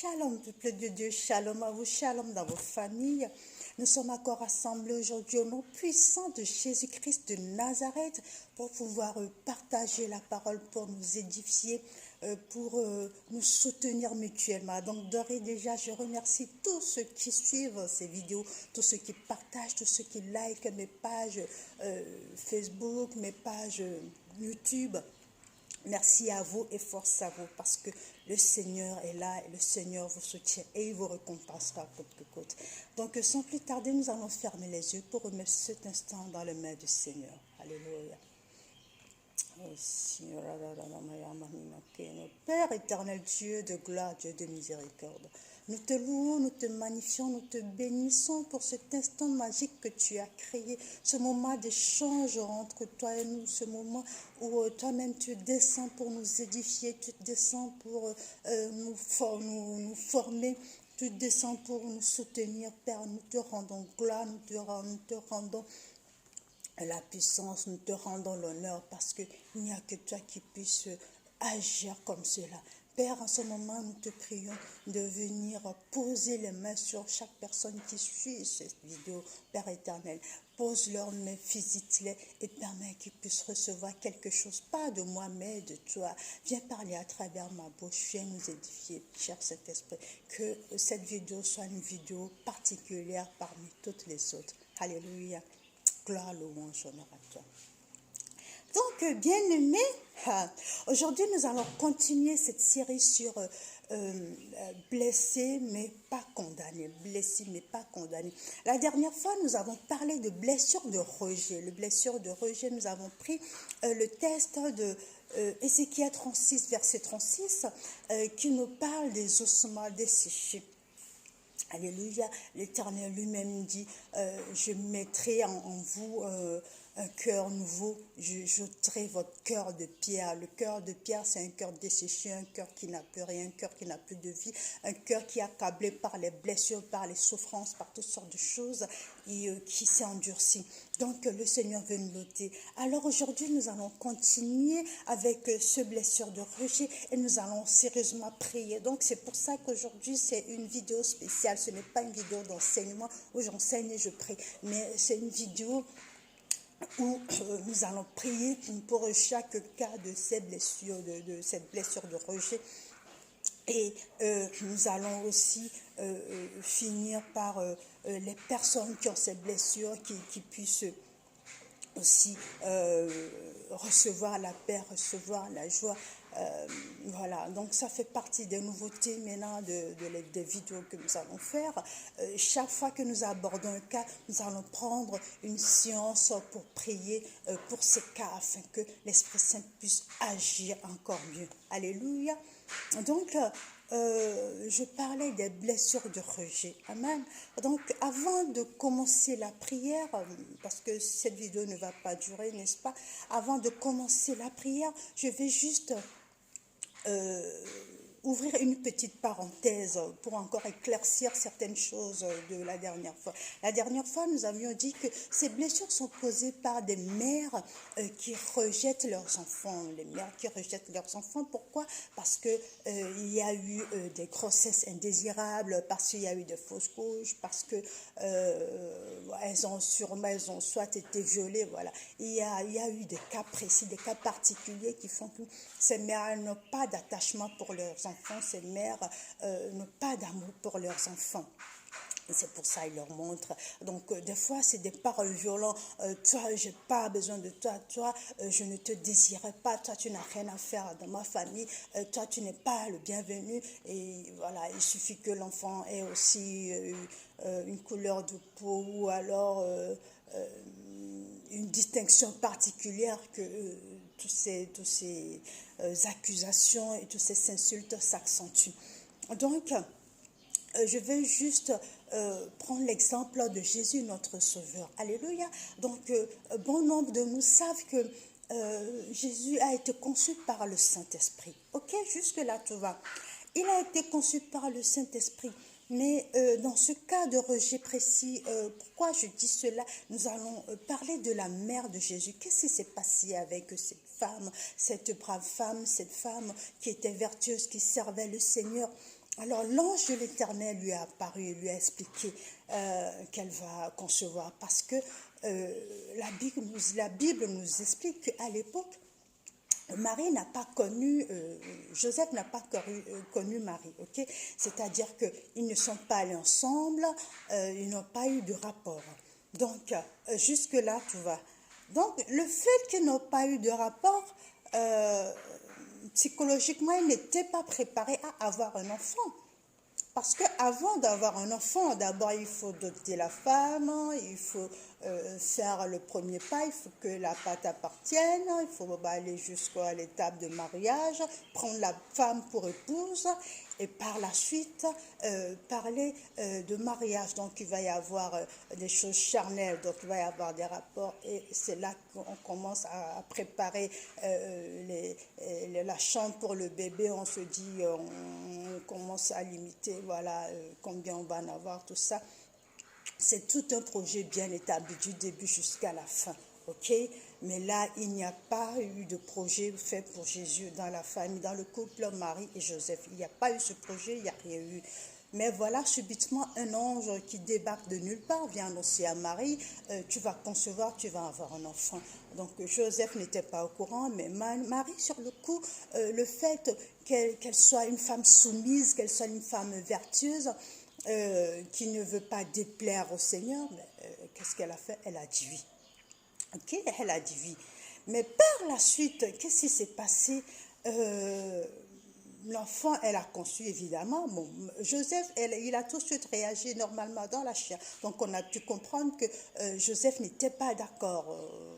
Shalom, peuple de Dieu, shalom à vous, shalom dans vos familles. Nous sommes encore rassemblés aujourd'hui au nom puissant de Jésus-Christ de Nazareth pour pouvoir partager la parole, pour nous édifier, pour nous soutenir mutuellement. Donc d'ores et déjà, je remercie tous ceux qui suivent ces vidéos, tous ceux qui partagent, tous ceux qui likent mes pages Facebook, mes pages YouTube. Merci à vous et force à vous parce que le Seigneur est là et le Seigneur vous soutient et il vous récompensera côte que côte. Donc sans plus tarder, nous allons fermer les yeux pour remettre cet instant dans les mains du Seigneur. Alléluia. Père éternel, Dieu de gloire, Dieu de miséricorde, nous te louons, nous te magnifions, nous te bénissons pour cet instant magique que tu as créé, ce moment d'échange entre toi et nous, ce moment où toi-même tu descends pour nous édifier, tu descends pour nous former, tu descends pour nous soutenir. Père, nous te rendons gloire, nous te rendons la puissance, nous te rendons l'honneur parce qu'il n'y a que toi qui puisses agir comme cela. Père, en ce moment, nous te prions de venir poser les mains sur chaque personne qui suit cette vidéo, Père éternel. Pose leurs mains, visite-les et permets qu'ils puissent recevoir quelque chose, pas de moi, mais de toi. Viens parler à travers ma bouche, viens nous édifier, cher Saint-Esprit. Que cette vidéo soit une vidéo particulière parmi toutes les autres. Alléluia. Gloire, louange, honneur à toi. Donc, bien-aimés, aujourd'hui nous allons continuer cette série sur blessés mais pas condamnés. Blessés mais pas condamnés. La dernière fois, nous avons parlé de blessure de rejet. Le blessure de rejet, nous avons pris le test de Ézéchiel 36, verset 36, qui nous parle des ossements desséchés. Alléluia, l'Éternel lui-même dit, je mettrai en vous un cœur nouveau, je jeterai votre cœur de pierre. Le cœur de pierre, c'est un cœur desséché, un cœur qui n'a plus rien, un cœur qui n'a plus de vie, un cœur qui est accablé par les blessures, par les souffrances, par toutes sortes de choses et qui s'est endurci. Donc le Seigneur veut nous l'ôter. Alors aujourd'hui, nous allons continuer avec ce blessure de rejet et nous allons sérieusement prier. Donc c'est pour ça qu'aujourd'hui, c'est une vidéo spéciale. Ce n'est pas une vidéo d'enseignement où j'enseigne et je prie, mais c'est une vidéo où nous allons prier pour chaque cas de ces blessures, de cette blessure de rejet. Et nous allons aussi finir par les personnes qui ont ces blessures, qui puissent aussi recevoir la paix, recevoir la joie. Voilà, donc ça fait partie des nouveautés maintenant des vidéos que nous allons faire. Chaque fois que nous abordons un cas, nous allons prendre une séance pour prier pour ces cas afin que l'Esprit Saint puisse agir encore mieux. Alléluia. Donc, je parlais des blessures de rejet. Amen. Donc, avant de commencer la prière, parce que cette vidéo ne va pas durer, n'est-ce pas? Avant de commencer la prière, je vais juste ouvrir une petite parenthèse pour encore éclaircir certaines choses de la dernière fois. La dernière fois, nous avions dit que ces blessures sont causées par des mères qui rejettent leurs enfants. Les mères qui rejettent leurs enfants, pourquoi? Parce que il y a eu des grossesses indésirables, parce qu'il y a eu des fausses couches, parce que elles ont soit été violées, voilà. Il y a eu des cas précis, des cas particuliers qui font que ces mères n'ont pas d'attachement pour leurs enfants, ces mères n'ont pas d'amour pour leurs enfants. Et c'est pour ça qu'il leur montre. Donc, des fois, c'est des paroles violentes. Toi, je n'ai pas besoin de toi. Toi, je ne te désirais pas. Toi, tu n'as rien à faire dans ma famille. Toi, tu n'es pas le bienvenu. Et voilà, il suffit que l'enfant ait aussi une couleur de peau ou alors une distinction particulière que toutes ces accusations et toutes ces insultes s'accentuent. Donc, je vais juste prendre l'exemple de Jésus, notre Sauveur. Alléluia. Donc, bon nombre de nous savent que Jésus a été conçu par le Saint-Esprit. Ok, jusque-là, tout va. Il a été conçu par le Saint-Esprit. Mais dans ce cas de rejet précis, pourquoi je dis cela? Nous allons parler de la mère de Jésus. Qu'est-ce qui s'est passé avec cette femme, cette brave femme, cette femme qui était vertueuse, qui servait le Seigneur? Alors l'ange de l'Éternel lui a apparu et lui a expliqué qu'elle va concevoir parce que la Bible nous explique qu'à l'époque, Marie n'a pas connu, Joseph n'a pas connu Marie, ok? C'est-à-dire qu'ils ne sont pas allés ensemble, ils n'ont pas eu de rapport. Donc, jusque-là, tout va. Donc, le fait qu'ils n'ont pas eu de rapport, psychologiquement, ils n'étaient pas préparés à avoir un enfant. Parce qu'avant d'avoir un enfant, d'abord il faut doter la femme, il faut faire le premier pas, il faut que la pâte appartienne, il faut aller jusqu'à l'étape de mariage, prendre la femme pour épouse et par la suite parler de mariage. Donc il va y avoir des choses charnelles, donc il va y avoir des rapports et c'est là qu'on commence à préparer la chambre pour le bébé. On se dit, on commence à limiter, voilà, combien on va en avoir, tout ça. C'est tout un projet bien établi du début jusqu'à la fin, ok? Mais là, il n'y a pas eu de projet fait pour Jésus dans la famille, dans le couple Marie et Joseph. Il n'y a pas eu ce projet, il n'y a rien eu. Mais voilà, subitement, un ange qui débarque de nulle part vient annoncer à Marie, tu vas concevoir, tu vas avoir un enfant. Donc Joseph n'était pas au courant, mais Marie, sur le coup, le fait qu'elle soit une femme soumise, qu'elle soit une femme vertueuse, qui ne veut pas déplaire au Seigneur, qu'est-ce qu'elle a fait? Elle a dit oui. Ok, elle a dit oui. Mais par la suite, qu'est-ce qui s'est passé? L'enfant, elle a conçu évidemment. Bon, Joseph, il a tout de suite réagi normalement dans la chair. Donc on a pu comprendre que Joseph n'était pas d'accord.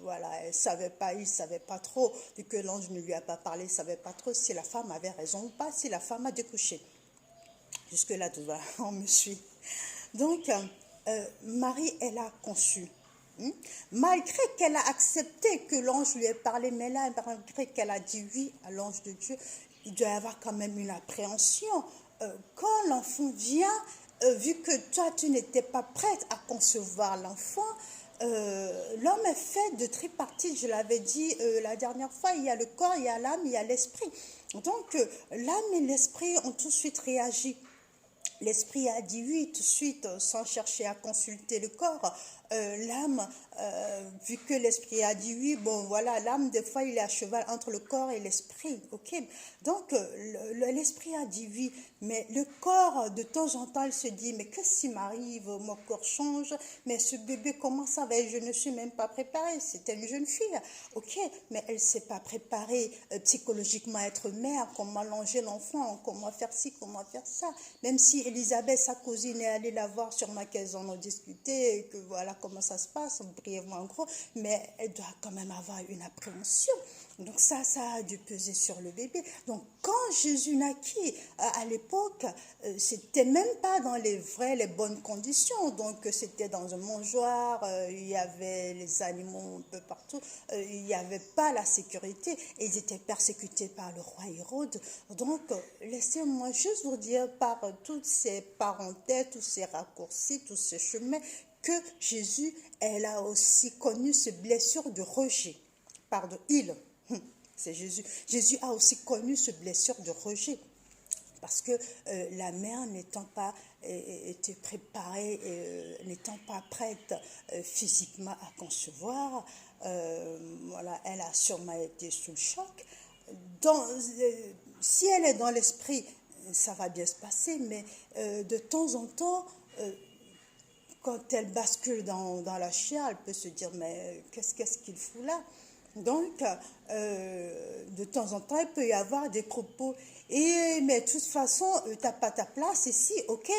Voilà, elle savait pas, il savait pas trop, vu que l'ange ne lui a pas parlé, il savait pas trop si la femme avait raison ou pas, si la femme a découché. Jusque-là, tout va, on me suit. Donc, Marie, elle a conçu. Malgré qu'elle a accepté que l'ange lui ait parlé, mais là, malgré qu'elle a dit oui à l'ange de Dieu, il doit y avoir quand même une appréhension. Quand l'enfant vient, vu que toi, tu n'étais pas prête à concevoir l'enfant, l'homme est fait de tripartite, je l'avais dit la dernière fois, il y a le corps, il y a l'âme, il y a l'esprit. Donc, l'âme et l'esprit ont tout de suite réagi. L'esprit a dit oui tout de suite, sans chercher à consulter le corps. L'âme, vu que l'esprit a dit oui, bon voilà, l'âme des fois il est à cheval entre le corps et l'esprit, ok. Donc l'esprit a dit oui, mais le corps de temps en temps il se dit mais qu'est-ce qui m'arrive, mon corps change, mais ce bébé comment ça va, je ne suis même pas préparée, c'était une jeune fille, ok, mais elle ne s'est pas préparée psychologiquement à être mère, comment longer l'enfant, comment faire ci, comment faire ça, même si Elisabeth, sa cousine, est allée la voir sur ma caisse, on a discuté, et que voilà comment ça se passe, brièvement en gros, mais elle doit quand même avoir une appréhension. Donc ça a dû peser sur le bébé. Donc quand Jésus naquit, à l'époque, c'était même pas dans les bonnes conditions. Donc c'était dans un mangeoire, il y avait les animaux un peu partout, il n'y avait pas la sécurité. Et ils étaient persécutés par le roi Hérode. Donc laissez-moi juste vous dire par toutes ces parenthèses, tous ces raccourcis, tous ces chemins, que Jésus, elle a aussi connu ces blessures de rejet. Pardon, c'est Jésus. Jésus a aussi connu ce blessure de rejet. Parce que la mère n'étant pas été préparée, n'étant pas prête physiquement à concevoir, voilà, elle a sûrement été sous le choc. Si elle est dans l'esprit, ça va bien se passer, mais de temps en temps, quand elle bascule dans la chair, elle peut se dire mais qu'est-ce qu'il fout là? Donc, de temps en temps, il peut y avoir des propos. Mais de toute façon, tu n'as pas ta place ici, ok.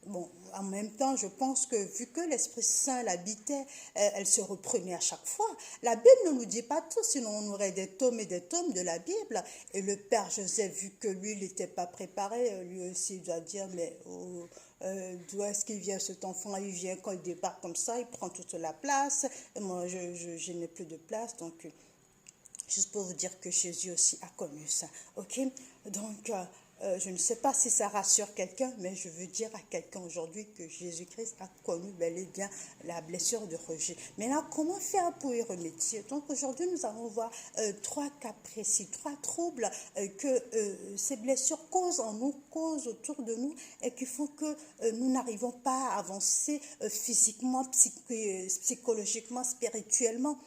Bon, en même temps, je pense que vu que l'Esprit Saint l'habitait, elle se reprenait à chaque fois. La Bible ne nous dit pas tout, sinon on aurait des tomes et des tomes de la Bible. Et le Père Joseph, vu que lui, il n'était pas préparé, lui aussi, il doit dire, mais d'où est-ce qu'il vient cet enfant? Il vient quand il débarque comme ça, il prend toute la place. Et moi, je n'ai plus de place, donc juste pour vous dire que Jésus aussi a connu ça, ok? Donc, Je ne sais pas si ça rassure quelqu'un, mais je veux dire à quelqu'un aujourd'hui que Jésus-Christ a connu bel et bien la blessure de rejet. Maintenant, comment faire pour y remédier? Donc aujourd'hui, nous allons voir trois cas précis, trois troubles que ces blessures causent en nous, causent autour de nous et qui font que nous n'arrivons pas à avancer physiquement, psychologiquement, spirituellement.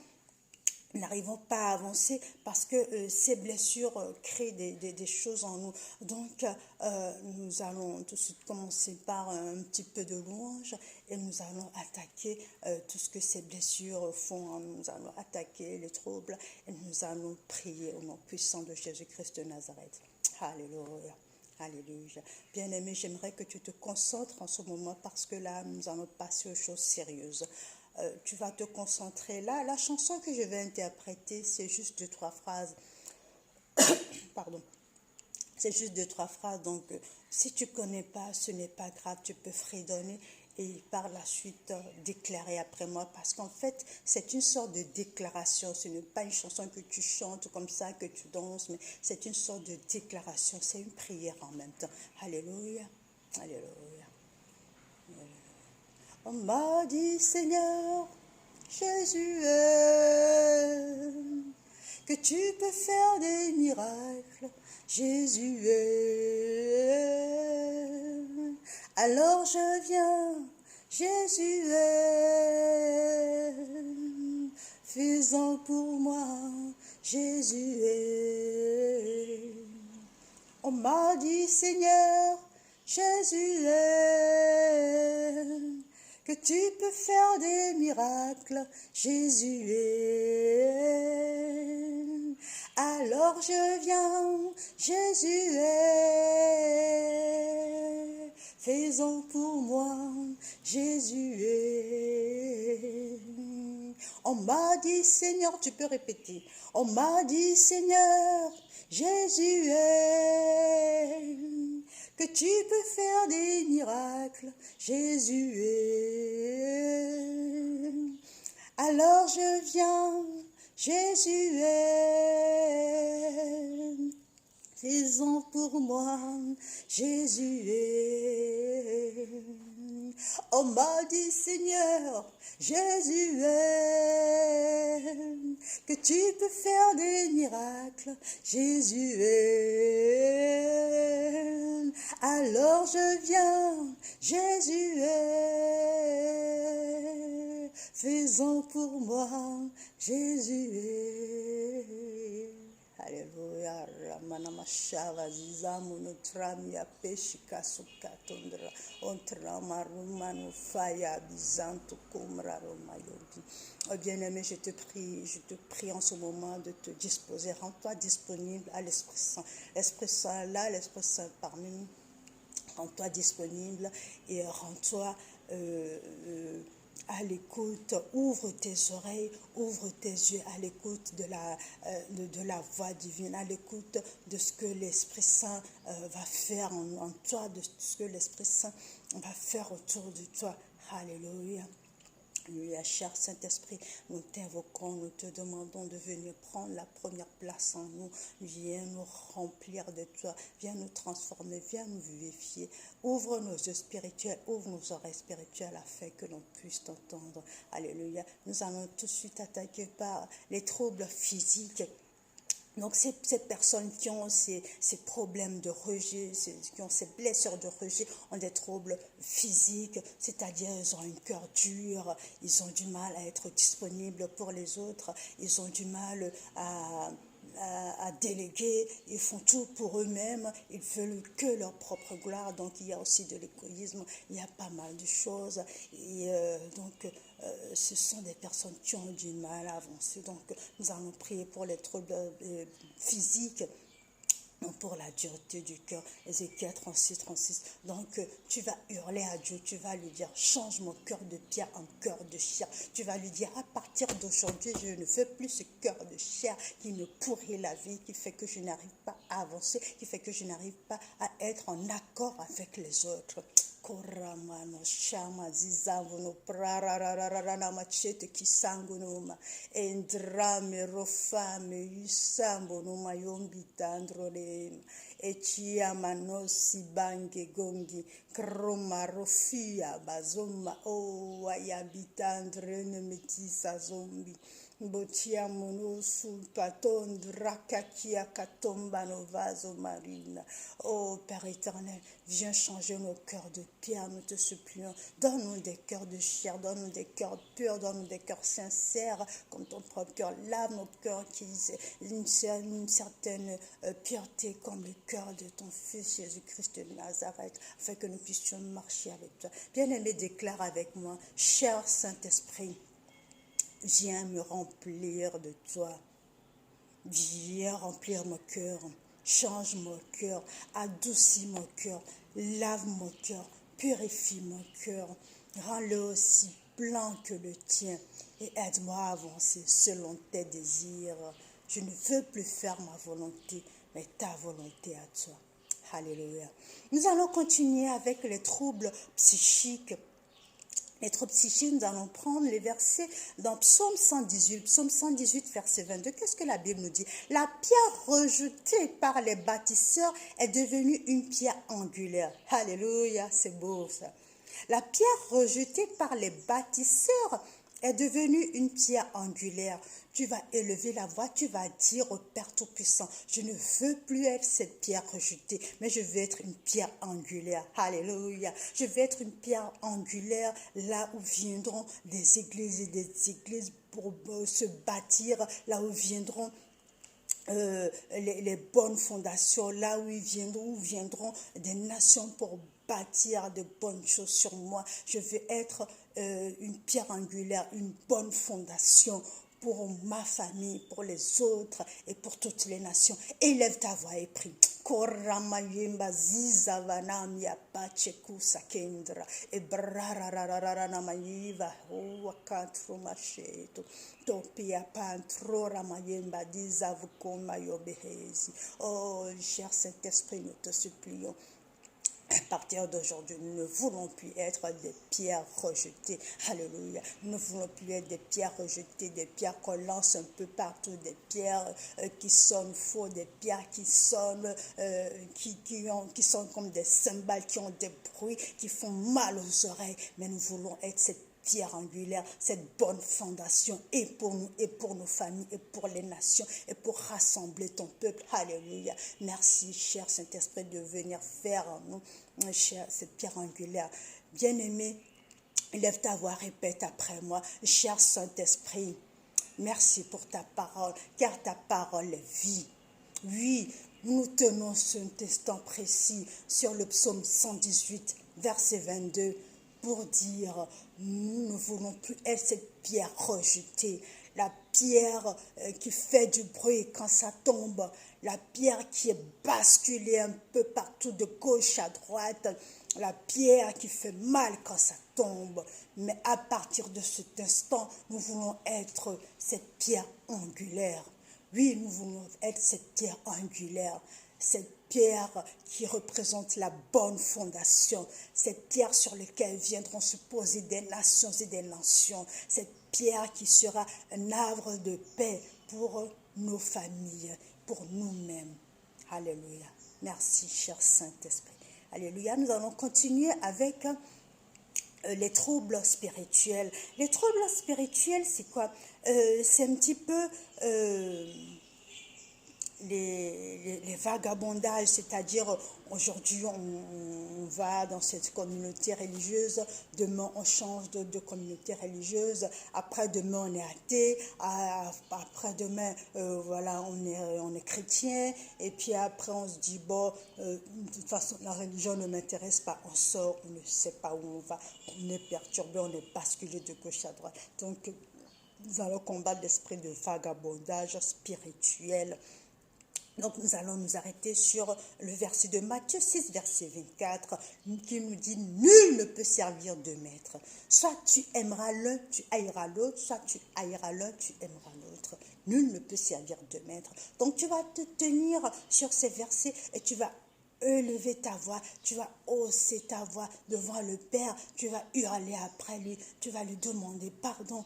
Nous n'arrivons pas à avancer parce que ces blessures créent des choses en nous. Donc, nous allons tout de suite commencer par un petit peu de louange et nous allons attaquer tout ce que ces blessures font. Nous allons attaquer les troubles et nous allons prier au nom puissant de Jésus-Christ de Nazareth. Alléluia. Alléluia. Bien-aimé, j'aimerais que tu te concentres en ce moment parce que là, nous allons passer aux choses sérieuses. Tu vas te concentrer là. La chanson que je vais interpréter, c'est juste 2-3 phrases. Pardon. C'est juste 2-3 phrases. Donc, si tu ne connais pas, ce n'est pas grave. Tu peux fredonner et par la suite déclarer après moi. Parce qu'en fait, c'est une sorte de déclaration. Ce n'est pas une chanson que tu chantes comme ça, que tu danses, mais c'est une sorte de déclaration. C'est une prière en même temps. Alléluia. Alléluia. On m'a dit, Seigneur, Jésus est, que tu peux faire des miracles, Jésus est. Alors je viens, Jésus est, fais-en pour moi, Jésus est. On m'a dit, Seigneur, Jésus est, que tu peux faire des miracles, Jésus est. Alors je viens, Jésus est. Fais-en pour moi, Jésus est. On m'a dit, Seigneur, tu peux répéter. On m'a dit, Seigneur, Jésus est, que tu peux faire des miracles, Jésus est. Alors je viens, Jésus est. Fais-en pour moi, Jésus est. On m'a dit, Seigneur, Jésus est, que tu peux faire des miracles, Jésus est. Alors je viens, Jésus est. Fais-en pour moi, Jésus est. Alléluia. Ramana mashava zizamu no trami ya peshika sukatondra ontrama rumanu faya bizanto kumra romayobi. Oh bien-aimé, je te prie en ce moment de te disposer. Rends-toi disponible à l'Esprit Saint. L'Esprit Saint là, l'Esprit Saint parmi nous. Rends-toi disponible et rends-toi à l'écoute, ouvre tes oreilles, ouvre tes yeux à l'écoute de la voix divine, à l'écoute de ce que l'Esprit Saint va faire en toi, de ce que l'Esprit Saint va faire autour de toi. Alléluia. Alléluia, cher Saint-Esprit, nous t'invoquons, nous te demandons de venir prendre la première place en nous. Viens nous remplir de toi, viens nous transformer, viens nous vivifier. Ouvre nos yeux spirituels, ouvre nos oreilles spirituelles afin que l'on puisse t'entendre. Alléluia. Nous allons tout de suite attaquer par les troubles physiques. Donc, ces personnes qui ont ces problèmes de rejet, qui ont ces blessures de rejet, ont des troubles physiques, c'est-à-dire ils ont un cœur dur, ils ont du mal à être disponibles pour les autres, ils ont du mal à déléguer, ils font tout pour eux-mêmes, ils veulent que leur propre gloire, donc il y a aussi de l'égoïsme, il y a pas mal de choses, et ce sont des personnes qui ont du mal à avancer, donc nous allons prier pour les troubles physiques, non pour la dureté du cœur. Ézéchiel 36. Donc, tu vas hurler à Dieu, tu vas lui dire, change mon cœur de pierre en cœur de chair. Tu vas lui dire, à partir d'aujourd'hui, je ne veux plus ce cœur de chair qui me pourrit la vie, qui fait que je n'arrive pas à avancer, qui fait que je n'arrive pas à être en accord avec les autres. Koramano shama zizavono prararararana machete kisangonoma endrame rofame yusambo no mayombi tandrole e chiama no sibange gongi kroma rofia bazoma o ayabitandre ne metisa zombi Botiamo no sul paton drakakia katomba no vaso marina. Oh Père éternel, viens changer nos cœurs de pierre, nous te supplions. Donne-nous des cœurs de chair, donne-nous des cœurs purs, donne-nous des cœurs sincères, comme ton propre cœur. Lave nos cœurs qui une certaine pureté, comme le cœur de ton Fils Jésus-Christ de Nazareth, afin que nous puissions marcher avec toi. Bien-aimé, déclare avec moi, cher Saint-Esprit, viens me remplir de toi. Viens remplir mon cœur. Change mon cœur. Adoucis mon cœur. Lave mon cœur. Purifie mon cœur. Rends-le aussi blanc que le tien. Et aide-moi à avancer selon tes désirs. Je ne veux plus faire ma volonté, mais ta volonté à toi. Alléluia. Nous allons continuer avec les troubles psychiques. Les troubles psychiques, nous allons prendre les versets dans Psaume 118, verset 22. Qu'est-ce que la Bible nous dit? La pierre rejetée par les bâtisseurs est devenue une pierre angulaire. Alléluia, c'est beau ça. La pierre rejetée par les bâtisseurs est devenue une pierre angulaire. Tu vas élever la voix, tu vas dire au Père Tout-Puissant, je ne veux plus être cette pierre rejetée, mais je veux être une pierre angulaire. Alléluia. Je veux être une pierre angulaire là où viendront des églises et des églises pour se bâtir, là où viendront les bonnes fondations, là où viendront des nations pour bâtir de bonnes choses sur moi. Je veux être une pierre angulaire, une bonne fondation pour ma famille, pour les autres et pour toutes les nations. Élève ta voix et prie. Koramayemba zizavana miapacheku sakendra e brararararana mayiva wakatro macheto topia pantro ramayemba dizavukoma yobehezi. Oh, cher Saint-Esprit, nous te supplions. À partir d'aujourd'hui, nous ne voulons plus être des pierres rejetées. Alléluia. Nous ne voulons plus être des pierres rejetées, des pierres qu'on lance un peu partout, des pierres qui sonnent faux, des pierres qui sonnent, qui sont comme des cymbales, qui ont des bruits, qui font mal aux oreilles. Mais nous voulons être cette pierre angulaire, cette bonne fondation, et pour nous, et pour nos familles, et pour les nations, et pour rassembler ton peuple. Alléluia. Merci, cher Saint-Esprit, de venir faire en nous, cette pierre angulaire. Bien-aimé, lève ta voix, répète après moi. Cher Saint-Esprit, merci pour ta parole, car ta parole est vie. Oui, nous tenons cet instant précis sur le psaume 118, verset 22, pour dire, nous ne voulons plus être cette pierre rejetée, la pierre qui fait du bruit quand ça tombe, la pierre qui est basculée un peu partout de gauche à droite, la pierre qui fait mal quand ça tombe. Mais à partir de cet instant, nous voulons être cette pierre angulaire. Oui, nous voulons être cette pierre angulaire, cette pierre qui représente la bonne fondation, cette pierre sur laquelle viendront se poser des nations et des nations, cette pierre qui sera un havre de paix pour nos familles, pour nous-mêmes. Alléluia. Merci, cher Saint-Esprit. Alléluia. Nous allons continuer avec les troubles spirituels. Les troubles spirituels, c'est quoi? C'est un petit peu les vagabondages, c'est-à-dire aujourd'hui on va dans cette communauté religieuse, demain on change de communauté religieuse, après-demain on est athée, après-demain voilà, on est chrétien, et puis après on se dit bon, de toute façon la religion ne m'intéresse pas, on sort, on ne sait pas où on va, on est perturbé, on est basculé de gauche à droite. Donc nous allons combattre l'esprit de vagabondage spirituel. Donc nous allons nous arrêter sur le verset de Matthieu 6, verset 24, qui nous dit « Nul ne peut servir deux maîtres. Soit tu aimeras l'un, tu haïras l'autre, soit tu haïras l'un, tu aimeras l'autre. Nul ne peut servir deux maîtres. » Donc tu vas te tenir sur ces versets et tu vas élever ta voix, tu vas hausser ta voix devant le Père, tu vas hurler après lui, tu vas lui demander pardon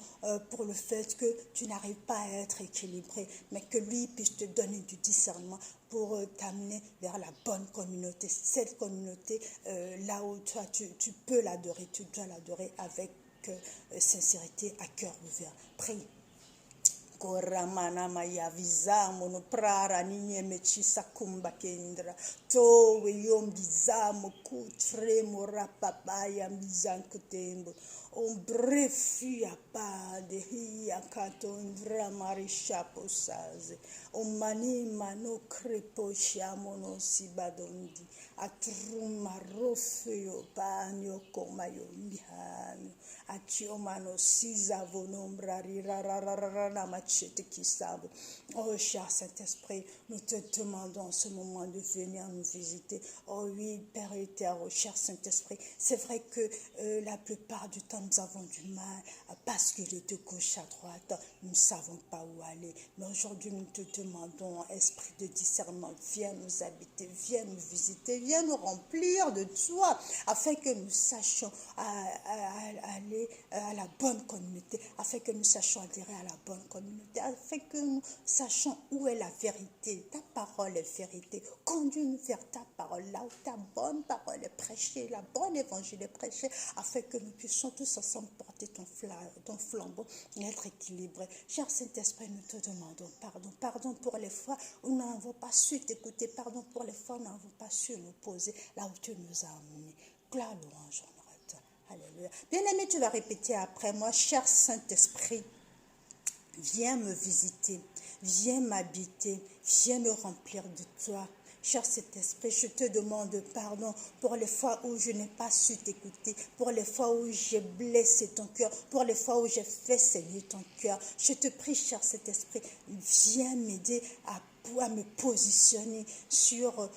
pour le fait que tu n'arrives pas à être équilibré, mais que lui puisse te donner du discernement pour t'amener vers la bonne communauté, cette communauté là où toi tu peux l'adorer, tu dois l'adorer avec sincérité, à cœur ouvert. Prie. Koramana maya vizamo no prara ninye mechisa kumba kendra towe yom bizamo kutremo rapapaya mizanko tembo ombre fia pa de hia katondra marisha posaze omani mano crepo shamo no sibadondi atruma rofeo panyo komayo mihano achiomano siza vonombra rirarararana machete kisabo. Oh cher Saint-Esprit, nous te demandons en ce moment de venir nous visiter. Oh oui, Père éternel, oh cher Saint-Esprit, c'est vrai que la plupart du temps nous avons du mal à basculer de gauche à droite, nous ne savons pas où aller. Mais aujourd'hui nous te demandons, esprit de discernement, viens nous habiter, viens nous visiter, viens nous remplir de toi, afin que nous sachions aller à la bonne communauté, afin que nous sachions adhérer à la bonne communauté, afin que nous sachions où est la vérité. Ta parole est vérité. Conduis-nous vers ta parole, là où ta bonne parole est prêchée, la bonne évangile est prêchée, afin que nous puissions tous ensemble porter ton flambeau et être équilibrés. Cher Saint-Esprit, nous te demandons pardon. Pardon pour les fois où nous n'avons pas su t'écouter. Pardon pour les fois où nous n'avons pas su nous poser là où tu nous as amenés. Gloire, louange, honneur à toi. Alléluia. Bien-aimé, tu vas répéter après moi. Cher Saint-Esprit, viens me visiter, viens m'habiter, viens me remplir de toi. Cher Saint-Esprit, je te demande pardon pour les fois où je n'ai pas su t'écouter, pour les fois où j'ai blessé ton cœur, pour les fois où j'ai fait saigner ton cœur. Je te prie, cher Saint-Esprit, viens m'aider à me positionner sur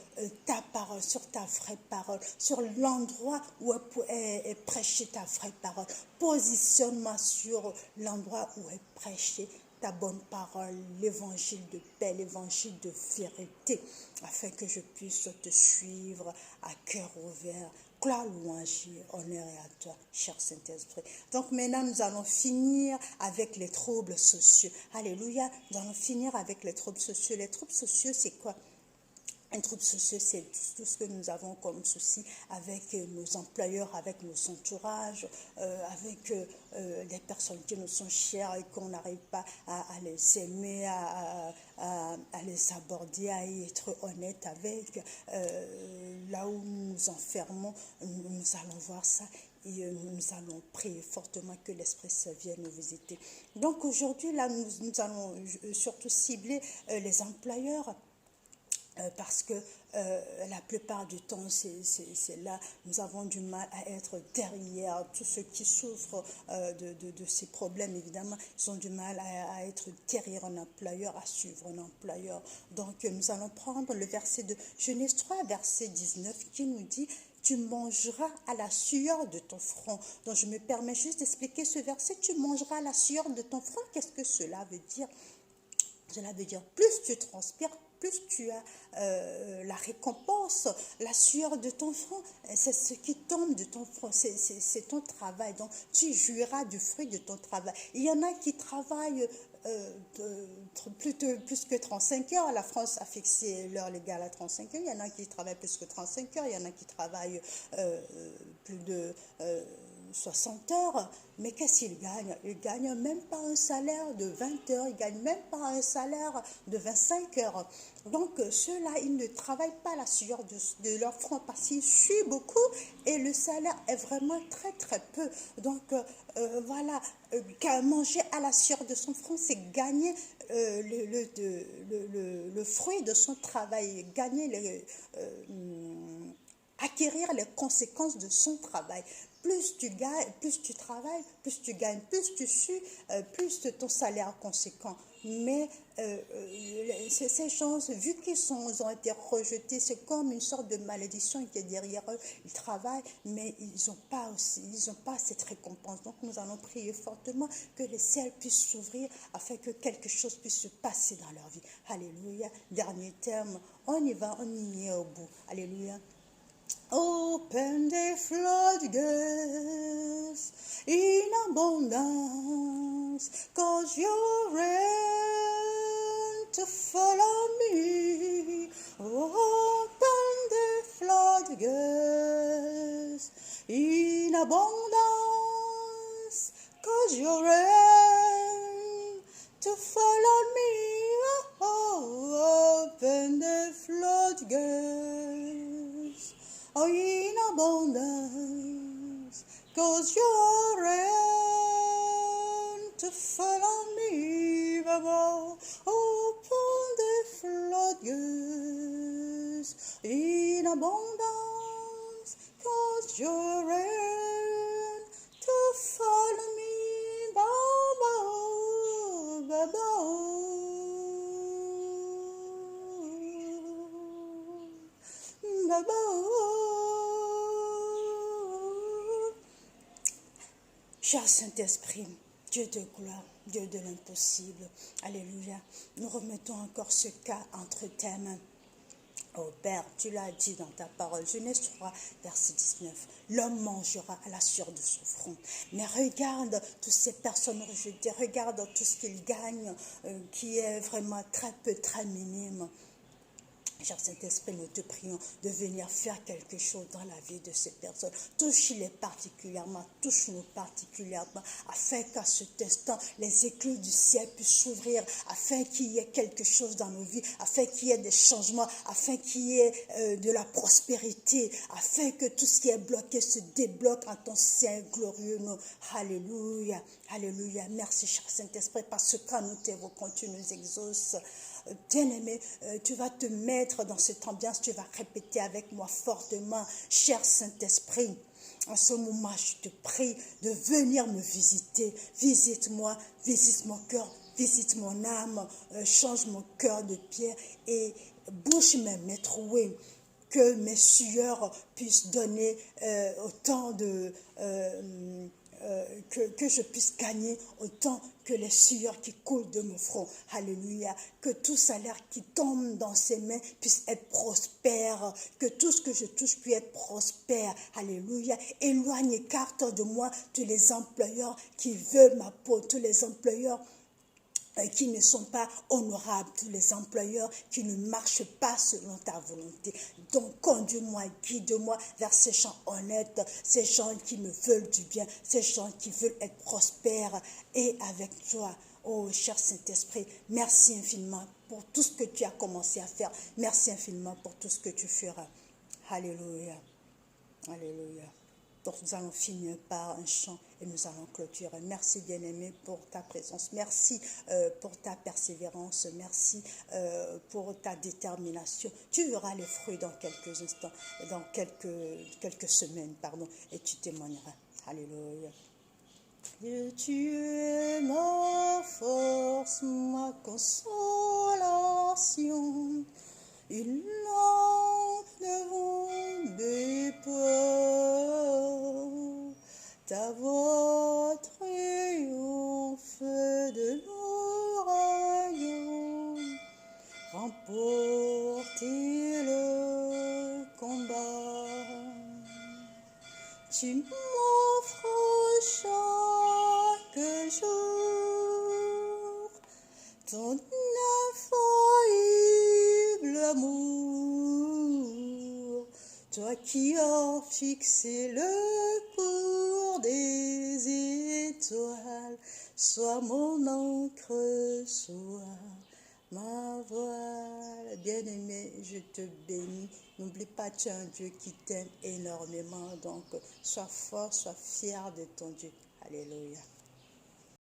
ta parole, sur ta vraie parole, sur l'endroit où est prêchée ta vraie parole. Positionne-moi sur l'endroit où est prêchée ta bonne parole, l'évangile de paix, l'évangile de vérité, afin que je puisse te suivre à cœur ouvert. Gloire, louange, honneur à toi, cher Saint-Esprit. Donc maintenant, nous allons finir avec les troubles sociaux. Alléluia, nous allons finir avec les troubles sociaux. Les troubles sociaux, c'est quoi? Un trouble social, c'est tout ce que nous avons comme souci avec nos employeurs, avec nos entourages, avec les personnes qui nous sont chères et qu'on n'arrive pas à les aimer, à les aborder, à être honnête avec. Là où nous nous enfermons, nous allons voir ça. Et nous allons prier fortement que l'Esprit Saint vienne nous visiter. Donc aujourd'hui, là, nous allons surtout cibler les employeurs. Parce que la plupart du temps, c'est là, nous avons du mal à être derrière tous ceux qui souffrent de ces problèmes, évidemment, ils ont du mal à être derrière un employeur, à suivre un employeur. Donc, nous allons prendre le verset de Genèse 3, verset 19, qui nous dit « Tu mangeras à la sueur de ton front. » Donc, je me permets juste d'expliquer ce verset. « Tu mangeras à la sueur de ton front ». Qu'est-ce que cela veut dire? Cela veut dire plus tu transpires, plus tu as la récompense, la sueur de ton front, c'est ce qui tombe de ton front, c'est ton travail. Donc, tu jouiras du fruit de ton travail. Il y en a qui travaillent plus que 35 heures. La France a fixé l'heure légale à 35 heures. Il y en a qui travaillent plus que 35 heures. Il y en a qui travaillent plus de 60 heures. Mais qu'est-ce qu'ils gagnent? Ils ne gagnent même pas un salaire de 20 heures. Ils ne gagnent même pas un salaire de 25 heures. Donc, ceux-là, ils ne travaillent pas la sueur de leur front parce qu'ils suent beaucoup et le salaire est vraiment très, très peu. Donc, voilà, manger à la sueur de son front, c'est gagner le fruit de son travail, gagner acquérir les conséquences de son travail. Plus tu gagnes, plus tu travailles, plus tu gagnes, plus tu sues, plus ton salaire est conséquent. mais ces gens, vu qu'ils ont été rejetés, c'est comme une sorte de malédiction qui est derrière eux. Ils travaillent, mais ils n'ont pas cette récompense. Donc nous allons prier fortement que les ciels puissent s'ouvrir afin que quelque chose puisse se passer dans leur vie. Alléluia. Dernier terme, on y va, on y est au bout. Alléluia. Open the floodgates in abundance, cause you're ready to follow me. Open the floodgates in abundance, cause you're ready to follow me. Open the floodgates. Oh, in abundance, cause you're ready to follow me, Baba. Open the floodgates in abundance, cause you're ready to follow me, Baba, Baba. Baba. Cher Saint-Esprit, Dieu de gloire, Dieu de l'impossible, Alléluia, nous remettons encore ce cas entre tes mains. Oh Père, tu l'as dit dans ta parole, Genèse 3, verset 19, l'homme mangera à la sueur de son front. Mais regarde toutes ces personnes rejetées, regarde tout ce qu'ils gagnent, qui est vraiment très peu, très minime. Cher Saint-Esprit, nous te prions de venir faire quelque chose dans la vie de ces personnes. Touche-les particulièrement, touche-nous particulièrement, afin qu'à cet instant, les écluses du ciel puissent s'ouvrir, afin qu'il y ait quelque chose dans nos vies, afin qu'il y ait des changements, afin qu'il y ait de la prospérité, afin que tout ce qui est bloqué se débloque en ton Saint glorieux nom. Alléluia, alléluia. Merci, cher Saint-Esprit, parce que quand nous t'évoquons, tu nous exauces. Bien-aimé, tu vas te mettre dans cette ambiance, tu vas répéter avec moi fortement, cher Saint-Esprit, en ce moment, je te prie de venir me visiter. Visite-moi, visite mon cœur, visite mon âme, change mon cœur de pierre et bouche mes trouées, que mes sueurs puissent donner autant de... que je puisse gagner autant que les sueurs qui coulent de mon front. Alléluia. Que tout salaire qui tombe dans ses mains puisse être prospère. Que tout ce que je touche puisse être prospère. Alléluia. Éloigne, écarte de moi tous les employeurs qui veulent ma peau, tous les employeurs qui ne sont pas honorables, tous les employeurs qui ne marchent pas selon ta volonté. Donc, conduis-moi, guide-moi vers ces gens honnêtes, ces gens qui me veulent du bien, ces gens qui veulent être prospères et avec toi. Oh, cher Saint-Esprit, merci infiniment pour tout ce que tu as commencé à faire. Merci infiniment pour tout ce que tu feras. Alléluia. Alléluia. Donc nous allons finir par un chant et nous allons clôturer. Merci bien-aimé pour ta présence. Merci pour ta persévérance. Merci pour ta détermination. Tu verras les fruits dans quelques instants, dans quelques semaines, pardon, et tu témoigneras. Alléluia. Dieu, tu es ma force, ma consolation. Une lampe devant mes pas, ta voix triomphe de l'ouragan, remporter le combat. Tu m'offres chaque jour ton infaillible amour, toi qui as fixé le cours des étoiles, sois mon encre, sois ma voile. Bien-aimé, je te bénis. N'oublie pas, tu es un Dieu qui t'aime énormément. Donc, sois fort, sois fier de ton Dieu. Alléluia.